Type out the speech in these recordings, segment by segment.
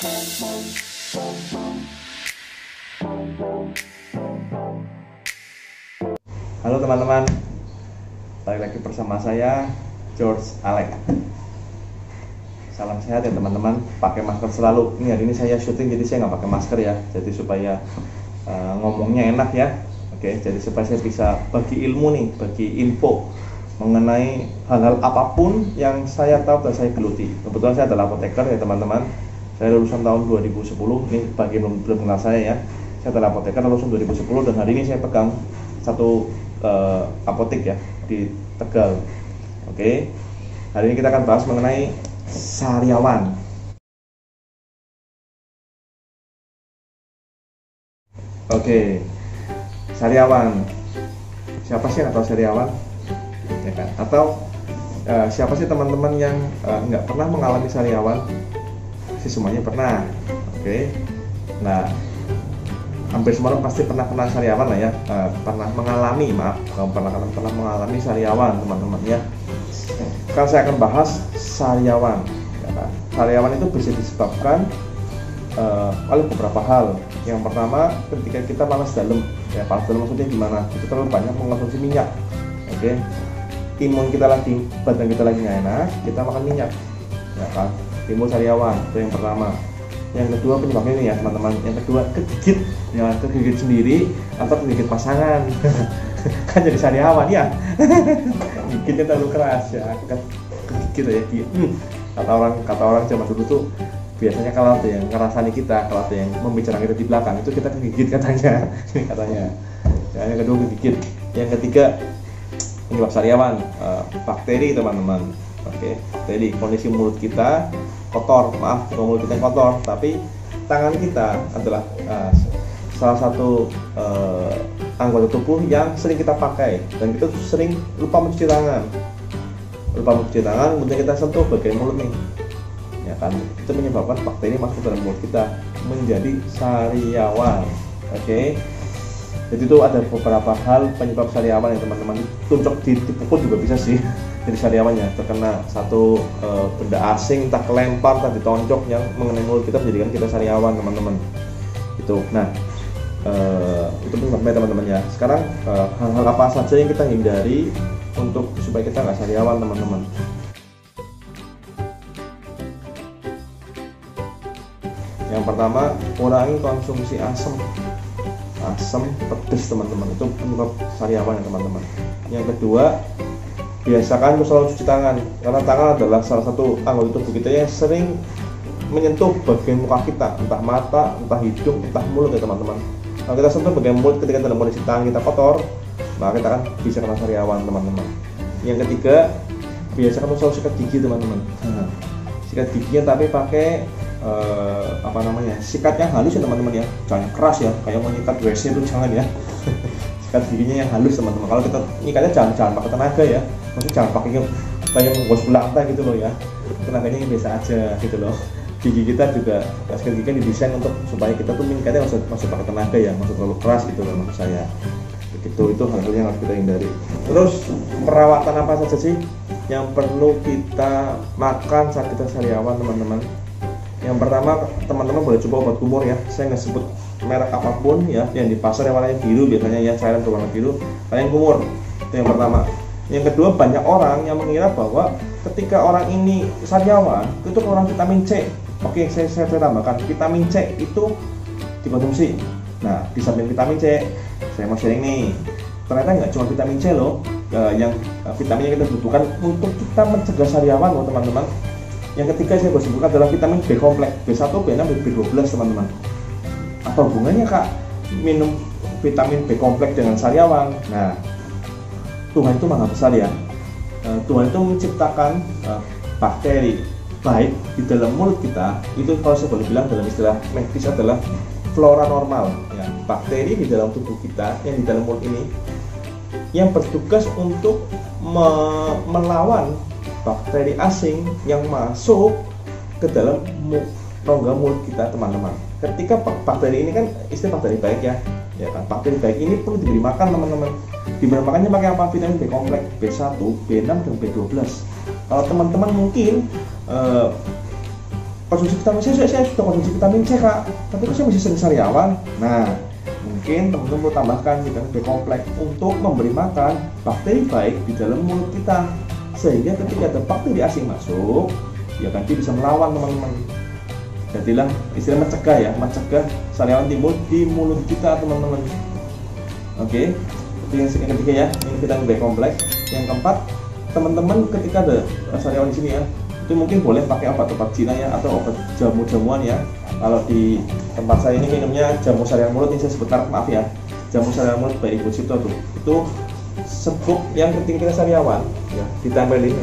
Halo teman-teman, balik lagi bersama saya George Alek. Salam sehat ya teman-teman, pakai masker selalu. Ini hari ini saya syuting jadi saya nggak pakai masker ya, jadi supaya ngomongnya enak ya. Oke, jadi supaya saya bisa bagi ilmu nih, bagi info mengenai hal-hal apapun yang saya tahu dan saya geluti. Kebetulan saya adalah apoteker ya teman-teman. Saya lulusan tahun 2010. Ini bagi belum kenal saya ya. Saya adalah apoteker lulusan 2010 dan hari ini saya pegang satu apotek ya di Tegal. Oke. Hari ini kita akan bahas mengenai sariawan. Oke. Sariawan. Siapa sih yang tahu sariawan? Ya kan? Atau siapa sih teman-teman yang nggak pernah mengalami sariawan? Semuanya pernah. Oke. Nah, hampir semua orang pasti pernah kena sariawan lah ya, pernah mengalami, pernah mengalami sariawan teman-teman ya. Sekarang saya akan bahas sariawan. Ya kan? Sariawan itu bisa disebabkan oleh beberapa hal. Yang pertama, ketika kita panas dalam. Ya, panas dalam maksudnya gimana? Itu terlalu banyak mengkonsumsi minyak. Oke. Imun kita lagi, badan kita lagi nggak enak, kita makan minyak. Ya kan? Timbul sariawan, itu yang pertama. Yang kedua penyebabnya ini ya teman-teman. Yang kedua kegigit, ya kegigit sendiri atau kegigit pasangan. Kan jadi sariawan ya. Gigitnya terlalu keras ya, kegigit ya dia. Kata orang zaman dulu tuh biasanya kalau ada yang ngerasani kita, kalau ada yang membicarakan kita di belakang itu kita kegigit katanya. Ini katanya. Yang kedua kegigit. Yang ketiga penyebab sariawan, bakteri teman-teman. Oke, jadi kondisi mulut kita kotor, maaf kalau mulut kita kotor, tapi tangan kita adalah salah satu anggota tubuh yang sering kita pakai dan kita sering lupa mencuci tangan. Kemudian kita sentuh bagian mulut nih, ya kan? Itu menyebabkan bakteri masuk ke dalam mulut kita menjadi sariawan. Oke. Jadi itu ada beberapa hal penyebab sariawan ya teman-teman. Tuncok dipukul juga bisa sih jadi sariawannya, terkena satu benda asing, entah kelempar, entah ditoncok yang mengenai mulut kita menjadikan kita sariawan teman-teman. Itu. Nah, itu penyebabnya teman-teman ya. Sekarang hal-hal apa saja yang kita hindari untuk supaya kita nggak sariawan teman-teman. Yang pertama, kurangi konsumsi asam, pedas teman-teman, itu penyebab sariawan ya teman-teman. Yang kedua, biasakan untuk selalu cuci tangan, karena tangan adalah salah satu anggota tubuh kita yang sering menyentuh bagian muka kita, entah mata, entah hidung, entah mulut ya teman-teman. Kalau kita sentuh bagian mulut ketika dalam kondisi tangan kita kotor, maka kita akan bisa kena sariawan teman-teman. Yang ketiga, biasakan untuk selalu sikat gigi teman-teman. Sikat giginya tapi pakai sikat yang halus ya teman-teman ya, jangan keras ya, kayak mau nyikat WC itu jangan ya. Sikat giginya yang halus teman-teman. Kalau kita nyikatnya jangan pakai tenaga ya, maksudnya jangan pakai kayak menggosok lantai gitu loh ya, tenaganya yang biasa aja gitu loh. Gigi kita juga, sikat gigi kan didesain untuk supaya kita tuh nyikatnya masih pakai tenaga ya, masih terlalu keras gitu loh maksud saya. Begitu, itu hal-hal yang harus kita hindari. Terus perawatan apa saja sih yang perlu kita makan saat kita sariawan teman-teman? Yang pertama, teman-teman boleh coba obat kumur ya. Saya nggak sebut merek apapun ya, yang di pasar yang warnanya biru biasanya ya, cairan berwarna biru, kalian kumur. Itu yang pertama. Yang kedua, banyak orang yang mengira bahwa ketika orang ini sariawan itu kurang vitamin C. Oke, saya tambahkan vitamin C itu dikonsumsi. Nah, di samping vitamin C, saya mau sharing nih. Ternyata nggak cuma vitamin C loh, yang vitamin yang kita butuhkan untuk kita mencegah sariawan loh teman-teman. Yang ketiga saya sebutkan adalah vitamin B kompleks, B1, B6, B12 teman-teman. Apa hubungannya kak minum vitamin B kompleks dengan sariawan? Nah, Tuhan itu maha besar ya. Tuhan itu menciptakan bakteri baik di dalam mulut kita. Itu kalau saya boleh bilang dalam istilah medis adalah flora normal ya. Bakteri di dalam tubuh kita yang di dalam mulut ini yang bertugas untuk melawan bakteri asing yang masuk ke dalam rongga mulut kita teman-teman. Ketika bakteri ini kan istilah bakteri baik ya kan, bakteri baik ini perlu diberi makan teman-teman. Diberi makannya pakai apa? Vitamin B kompleks, B1, B6 dan B12. Kalau teman-teman mungkin konsumsi vitamin C, saya sudah konsumsi vitamin C kak, tapi kok saya masih sering sariawan. Nah, mungkin teman-teman perlu tambahkan vitamin B kompleks untuk memberi makan bakteri baik di dalam mulut kita, sehingga ketika ada bakteri asing masuk, ya kan dia bisa melawan teman-teman. Jadilah istilah mencegah sariawan timbul di mulut kita teman-teman. Oke, itu yang ketiga ya, ini vitamin B kompleks. Yang keempat, teman-teman ketika ada sariawan di sini ya, itu mungkin boleh pakai obat-obat Cina ya, atau obat jamu-jamuan ya. Kalau di tempat saya ini minumnya jamu sariawan mulut, ini saya sebut merek, maaf ya, jamu sariawan mulut by Ibu Cipto tuh. Itu serbuk yang ketika kita sariawan ya, ditempelin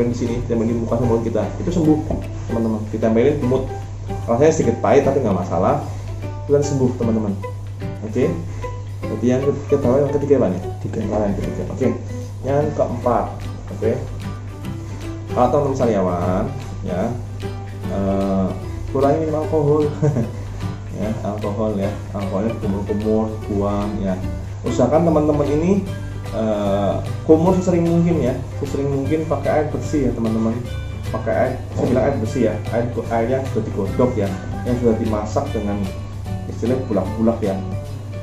di sini, ditempelin di muka sama mulut kita, itu sembuh teman-teman. Ditempelin di mulut, rasanya sedikit pahit tapi nggak masalah, itu kan sembuh teman-teman. Oke, jadi yang ketiga apa nih? Yang ketiga. Oke, yang keempat. Oke, kalau teman-teman sariawan ya, kurangi minum alkohol. Ya, alkoholnya kumur-kumur, buang ya. Usahakan teman-teman ini kumur sesering mungkin pakai air bersih ya teman-teman. Pakai air, saya bilang air bersih ya, airnya sudah digodok ya, yang sudah dimasak dengan istilah bulak-bulak ya.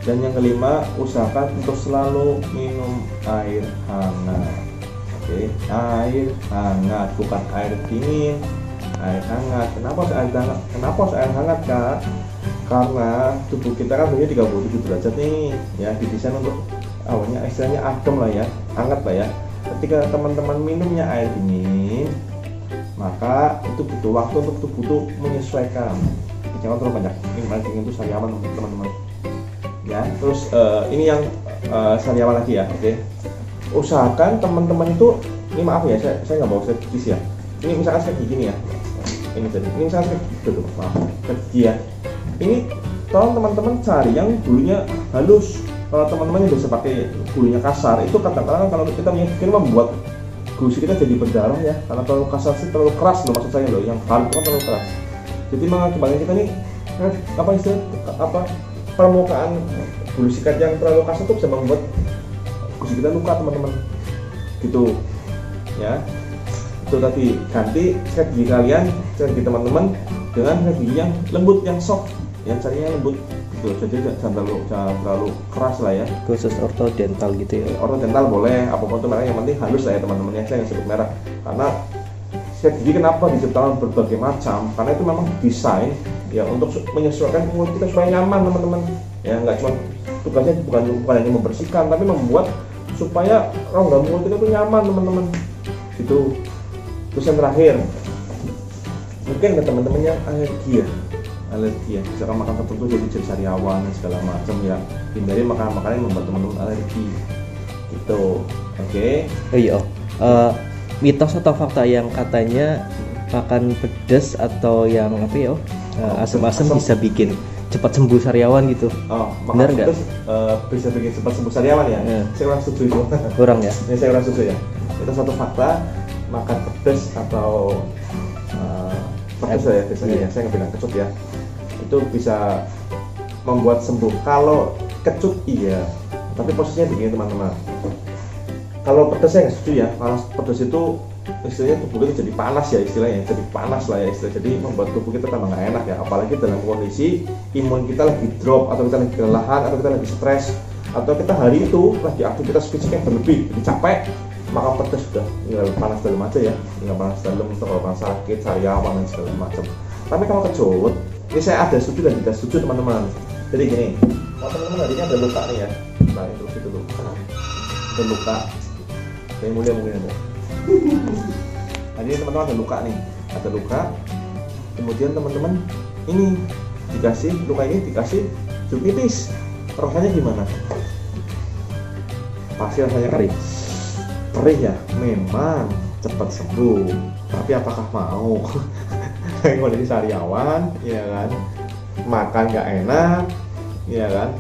Dan yang kelima, usahakan untuk selalu minum air hangat. Oke, air hangat, bukan air dingin, air hangat. Kenapa harus air hangat kak? Karena tubuh kita kan punya 37 derajat nih ya, didesain untuk awalnya istilahnya adem lah ya, hangat lah ya. Ketika teman-teman minumnya air dingin, maka itu butuh waktu untuk tubuh itu menyesuaikan. Jangan terlalu banyak minum air dingin, itu sariawan teman-teman ya. Terus ini yang sariawan lagi ya. Oke, usahakan teman-teman itu, ini maaf ya, saya nggak bawa servis ya. Ini misalkan kayak gini ya, ini misalkan kayak gitu, maaf, gigi ya. Ini tolong teman-teman cari yang bulunya halus. Kalau teman-teman yang bisa pakai bulunya kasar, itu kadang-kadang kalau kita mungkin membuat gusi kita jadi berdarah ya, karena terlalu kasar sih, terlalu keras loh, maksud saya loh, yang halus kan terlalu keras. Jadi mengakibatkan kita nih permukaan bulu sikat yang terlalu kasar itu bisa membuat gusi kita luka teman-teman. Gitu ya. Itu tadi, ganti sikat gigi kalian, sikat gigi teman-teman dengan sikat gigi yang lembut, yang soft, yang carinya lembut. Gitu. Jadi jangan terlalu keras lah ya. Khusus ortodental gitu ya. Ortodental boleh, apapun itu merek, yang penting halus lah ya teman-teman ya. Saya nggak sebut merek karena sikat gigi kenapa diciptakan berbagai macam, karena itu memang desain ya untuk menyesuaikan mulut kita supaya nyaman teman-teman ya. Nggak cuma tugasnya bukan hanya membersihkan, tapi membuat supaya rongga mulut kita tuh nyaman teman-teman gitu. Terus yang terakhir, mungkin ada teman-teman yang alergi ya, misalkan makan tertentu jadi sariawan dan segala macam ya, hindari makanan-makanan yang membuat teman-teman alergi gitu. Oke. Mitos atau fakta yang katanya makan pedas atau yang asam-asam bisa bikin cepat sembuh sariawan gitu. Benar nggak? Bisa bikin cepat sembuh sariawan ya? Saya kurang setuju itu. Kurang ya? Ini saya kurang setuju ya. Itu satu fakta, makan pedas atau pedas ya biasanya ya, saya nggak bilang kecut ya, itu bisa membuat sembuh. Kalau kecut iya, tapi posisinya begini teman-teman. Kalau pedas saya nggak setuju ya, karena pedas itu istilahnya tubuh kita jadi panas ya, istilahnya jadi panas lah ya istilah, jadi membuat tubuh kita tambah nggak enak ya, apalagi dalam kondisi imun kita lagi drop, atau kita lagi kelelahan, atau kita lagi stres, atau kita hari itu lagi aktivitas fisik yang berlebih, jadi capek, maka pedas sudah tinggal panas dalam aja ya, tinggal panas dalam, kalau panas sakit, sariawan dan segala macam. Tapi kalau kecut, ini saya ada setuju dan tidak setuju teman-teman. Jadi gini, kalau teman-teman harinya ada luka nih ya, nah itu dulu, ada luka, kayak mulia mungkin ada. Jadi teman-teman ada luka, kemudian teman-teman ini dikasih luka ini dikasih jeruk nipis, rasanya gimana? Pasti rasanya perih ya, memang cepat sembuh, tapi apakah mau? Kayak kondisi sariawan, ya kan, makan nggak enak, ya kan,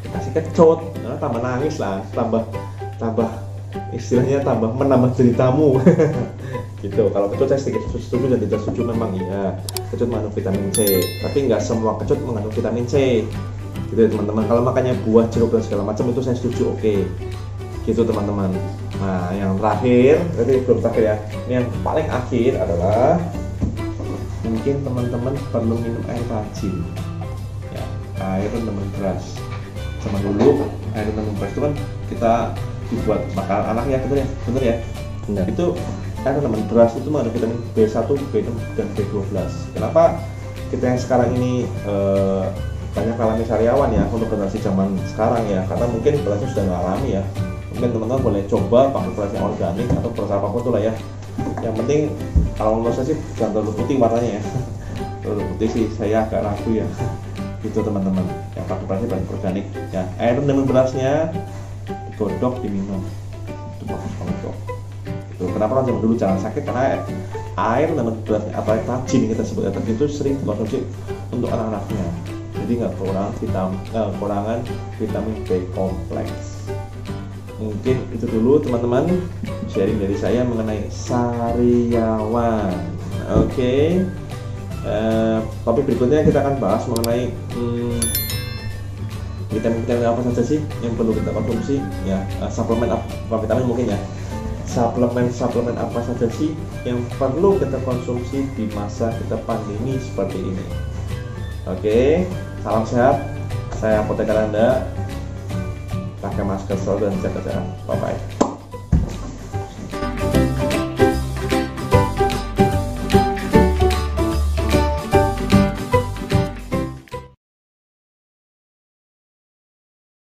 dikasih kecut, nah, tambah nangis lah, tambah istilahnya tambah menambah ceritamu. Gitu. Kalau kecut saya sedikit setuju dan tidak setuju, memang iya kecut mengandung vitamin C, tapi nggak semua kecut mengandung vitamin C. Gitu ya teman-teman. Kalau makannya buah, jeruk dan segala macam itu saya setuju, oke. Gitu teman-teman. Nah yang terakhir, berarti belum terakhir ya, ini yang paling akhir adalah mungkin teman-teman perlu minum air rajin ya, air lemon grass. Zaman dulu air lemon grass itu kan kita dibuat makan anak ya, bener ya. Benar. Itu air lemon grass itu mengandung vitamin B1, B6 dan B12. Kenapa kita yang sekarang ini banyak alami sariawan ya untuk generasi zaman sekarang ya, karena mungkin berasnya sudah ngalami ya. Mungkin teman-teman boleh coba pakai beras yang organik atau beras apapun tuh lah ya. Yang penting kalau menurut saya sih jangan terlalu putih warnanya ya. Terlalu putih sih saya agak ragu ya. Itu teman-teman yang pakai berasnya beras organik ya. Air dengan berasnya digodok diminum, itu bagus banget kok. Itu kenapa orang zaman dulu jangan sakit, karena air dengan berasnya apa tajin kita sebut tadi itu sering dikonsumsi untuk anak-anaknya. Jadi nggak kekurangan vitamin B kompleks. Mungkin itu dulu teman-teman sharing dari saya mengenai sariawan. Oke. Topik berikutnya kita akan bahas mengenai vitamin-vitamin apa saja sih yang perlu kita konsumsi ya, suplemen apa vitamin mungkin ya. Suplemen apa saja sih yang perlu kita konsumsi di masa kita pandemi seperti ini. Oke, salam sehat. Saya apoteker Anda. Pakai masker selalu dan jaga jarak. Bye bye.